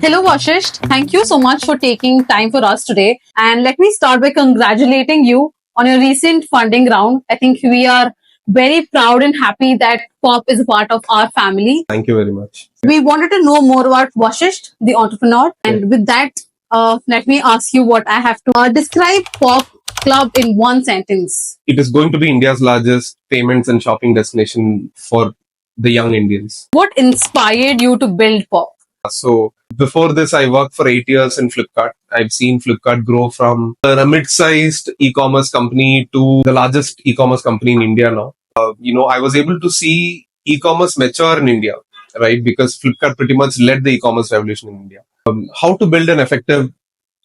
Hello, Vasisht. Thank you so much for taking time for us today. And let me start by congratulating you on your recent funding round. I think we are very proud and happy that Pop is a part of our family. Thank you very much. We wanted to know more about Vasisht, the entrepreneur. And with that, let me ask you what I have to describe Pop Club in one sentence. It is going to be India's largest payments and shopping destination for the young Indians. What inspired you to build Pop? So before this, I worked for 8 years in Flipkart. I've seen Flipkart grow from a mid-sized e-commerce company to the largest e-commerce company in India now. I was able to see e-commerce mature in India, right? Because Flipkart pretty much led the e-commerce revolution in India. How to build an effective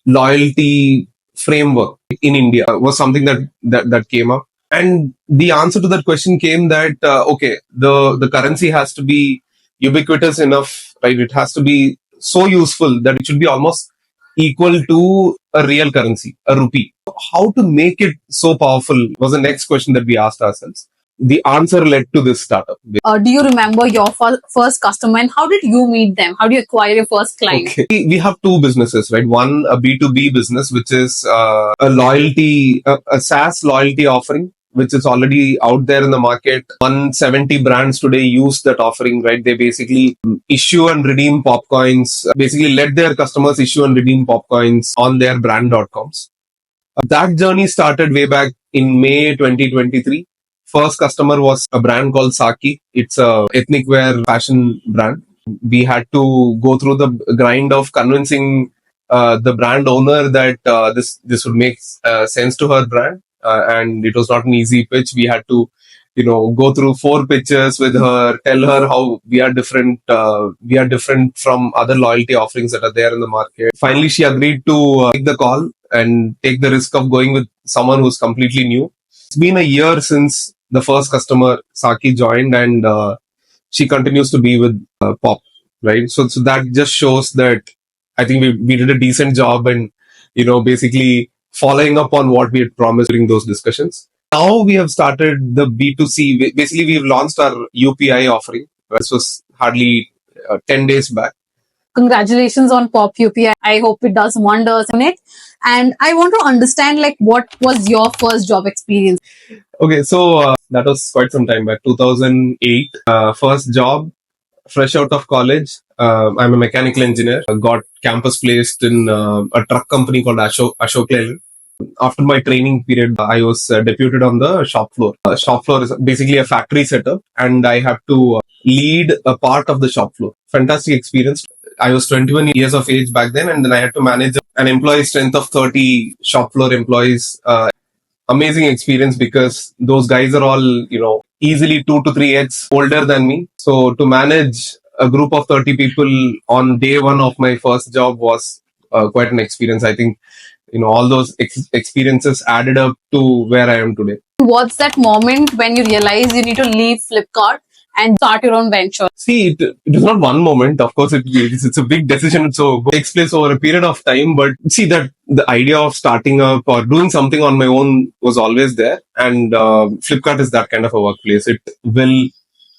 loyalty framework in India was something that came up. And the answer to that question came that, the currency has to be ubiquitous enough, right? It has to be so useful that it should be almost equal to a real currency, a rupee. How to make it so powerful was the next question that we asked ourselves. The answer led to this startup. Do you remember your first customer and how did you meet them? How do you acquire your first client? Okay. We have two businesses, right? One, a B2B business, which is a SaaS loyalty offering, which is already out there in the market. 170 brands today use that offering, right? They basically issue and redeem popcoins, basically let their customers issue and redeem popcoins on their brand.coms. That journey started way back in May 2023. First customer was a brand called Saki. It's a ethnic wear fashion brand. We had to go through the grind of convincing the brand owner that this would make sense to her brand. And it was not an easy pitch. We had to, go through 4 pitches with her, tell her how we are different. We are different from other loyalty offerings that are there in the market. Finally, she agreed to take the call and take the risk of going with someone who's completely new. It's been a year since the first customer, Saki, joined, and she continues to be with Pop, right? So that just shows that I think we did a decent job and, basically following up on what we had promised during those discussions. Now we have started the B2C. Basically, we've launched our UPI offering. This was hardly 10 days back. Congratulations on Pop UPI. I hope it does wonders on it. And I want to understand, what was your first job experience? Okay, so that was quite some time back, 2008. First job, fresh out of college. I'm a mechanical engineer. I got campus placed in a truck company called Ashok Leyland. After my training period, I was deputed on the shop floor. Shop floor is basically a factory setup, and I have to lead a part of the shop floor. Fantastic experience. I was 21 years of age back then, and then I had to manage an employee strength of 30 shop floor employees. Amazing experience because those guys are all, easily 2 to 3x older than me. So to manage a group of 30 people on day one of my first job was quite an experience. I think, all those experiences added up to where I am today. What's that moment when you realize you need to leave Flipkart and start your own venture? See, it is not one moment. Of course, it's a big decision. So it takes place over a period of time. But see that the idea of starting up or doing something on my own was always there. And Flipkart is that kind of a workplace. It will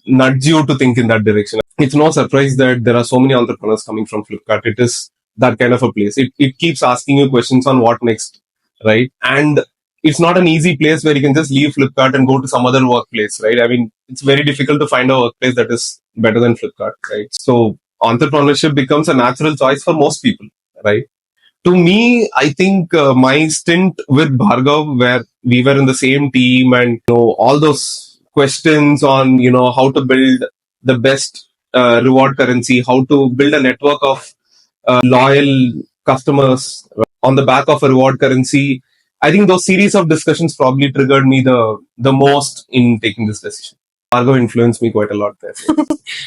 nudge you to think in that direction. It's no surprise that there are so many entrepreneurs coming from Flipkart. It is that kind of a place. It keeps asking you questions on what next, right? And it's not an easy place where you can just leave Flipkart and go to some other workplace, right? I mean, it's very difficult to find a workplace that is better than Flipkart, right? So entrepreneurship becomes a natural choice for most people, right? To me, I think my stint with Bhargav, where we were in the same team and, all those questions on, how to build the best reward currency, how to build a network of loyal customers on the back of a reward currency. I think those series of discussions probably triggered me the most in taking this decision. Bhargav influenced me quite a lot there.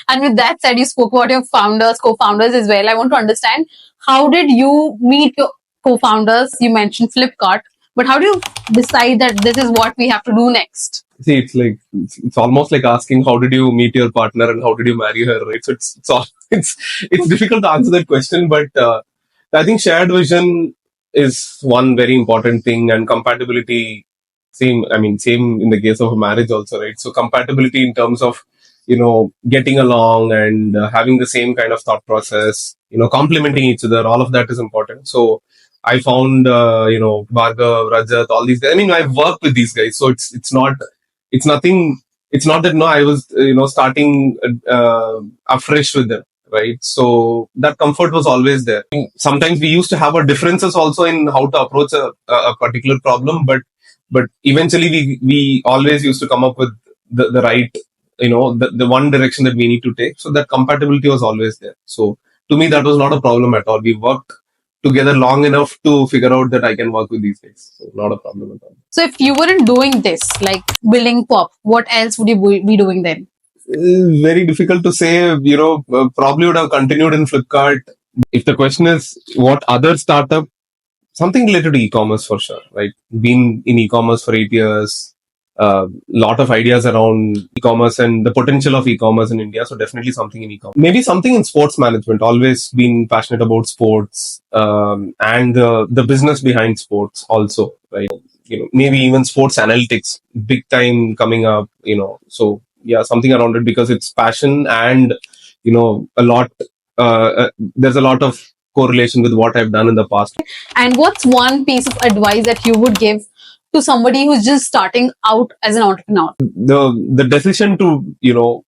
And with that said, you spoke about your co-founders as well. I want to understand, how did you meet your co-founders? You mentioned Flipkart, but how do you decide that this is what we have to do next? See, it's almost like asking how did you meet your partner and how did you marry her, right? So it's difficult to answer that question, but I think shared vision is one very important thing, and compatibility. Same in the case of a marriage also, right? So compatibility in terms of getting along and having the same kind of thought process, complementing each other. All of that is important. So I found, Bhargav, Rajat, all these guys. I mean, I've worked with these guys, so it's nothing. It's not that I was, starting afresh with them, right? So that comfort was always there. Sometimes we used to have our differences also in how to approach a particular problem, but eventually we always used to come up with the right, the one direction that we need to take. So that compatibility was always there. So to me, that was not a problem at all. We worked together long enough to figure out that I can work with these guys. So not a problem at all. So if you weren't doing this, like building pop, what else would you be doing then? Very difficult to say. Probably would have continued in Flipkart. If the question is what other startup, something related to e-commerce for sure, right? Been in e-commerce for 8 years, lot of ideas around e-commerce and the potential of e-commerce in India. So definitely something in e-commerce. Maybe something in sports management. Always been passionate about sports and the business behind sports also, right? Maybe even sports analytics, big time coming up. So yeah, something around it because it's passion and a lot. There's a lot of correlation with what I've done in the past. And what's one piece of advice that you would give to somebody who's just starting out as an entrepreneur? The decision to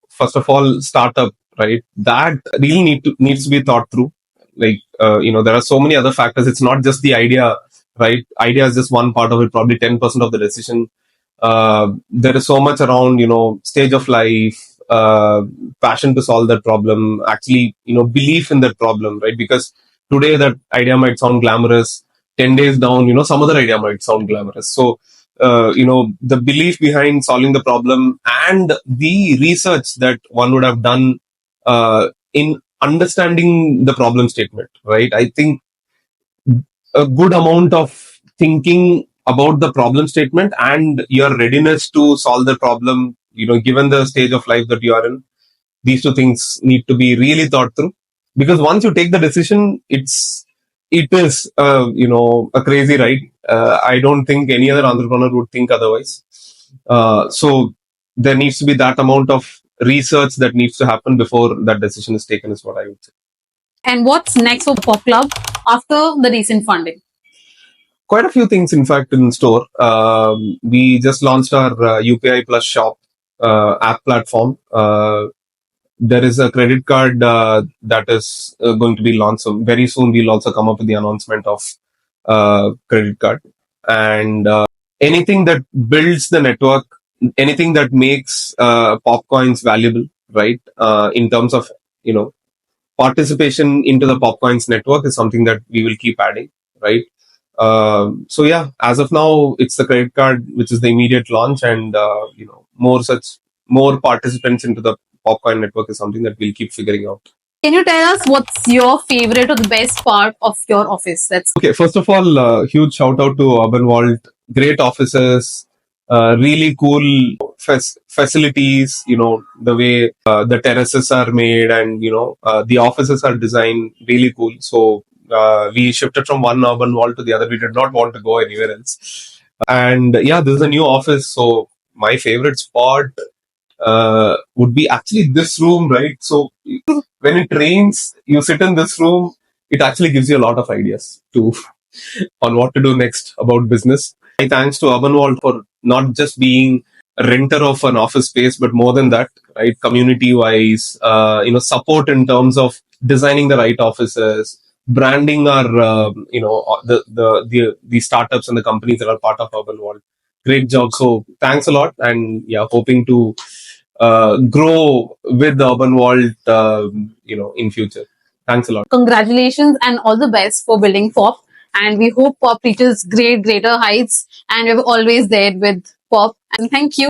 first of all start up, right, that really needs to be thought through. Like there are so many other factors. It's not just the idea, right? Idea is just one part of it, probably 10% of the decision. There is so much around stage of life, passion to solve that problem, actually belief in that problem, right? Because today that idea might sound glamorous, 10 days down some other idea might sound glamorous. So the belief behind solving the problem and the research that one would have done in understanding the problem statement, right? I think a good amount of thinking about the problem statement and your readiness to solve the problem, given the stage of life that you are in, these two things need to be really thought through. Because once you take the decision, it is a crazy ride. I don't think any other entrepreneur would think otherwise. So there needs to be that amount of research that needs to happen before that decision is taken, is what I would say. And what's next for Pop Club after the recent funding? Quite a few things, in fact, in store. We just launched our UPI Plus Shop app platform. There is a credit card that is going to be launched. So very soon we'll also come up with the announcement of credit card. And anything that builds the network, anything that makes Popcoins valuable, right? In terms of, participation into the Popcoins network is something that we will keep adding, right? So yeah, as of now, it's the credit card, which is the immediate launch, and more participants into the Popcoin network is something that we'll keep figuring out. Can you tell us what's your favorite or the best part of your office? That's okay. First of all, huge shout out to Urban Vault. Great offices, really cool facilities. The way the terraces are made, and the offices are designed really cool. So we shifted from one Urban Vault to the other. We did not want to go anywhere else. And yeah, this is a new office. So my favorite spot would be actually this room, right? So when it rains, you sit in this room. It actually gives you a lot of ideas on what to do next about business. Thanks to Urban Vault for not just being a renter of an office space, but more than that, right? Community wise, support in terms of designing the right offices, branding our, the startups and the companies that are part of Urban Vault. Great job. So thanks a lot. And yeah, hoping to grow with the Urban Vault, in future. Thanks a lot. Congratulations and all the best for building Pop. And we hope Pop reaches greater heights. And we're always there with Pop. And thank you.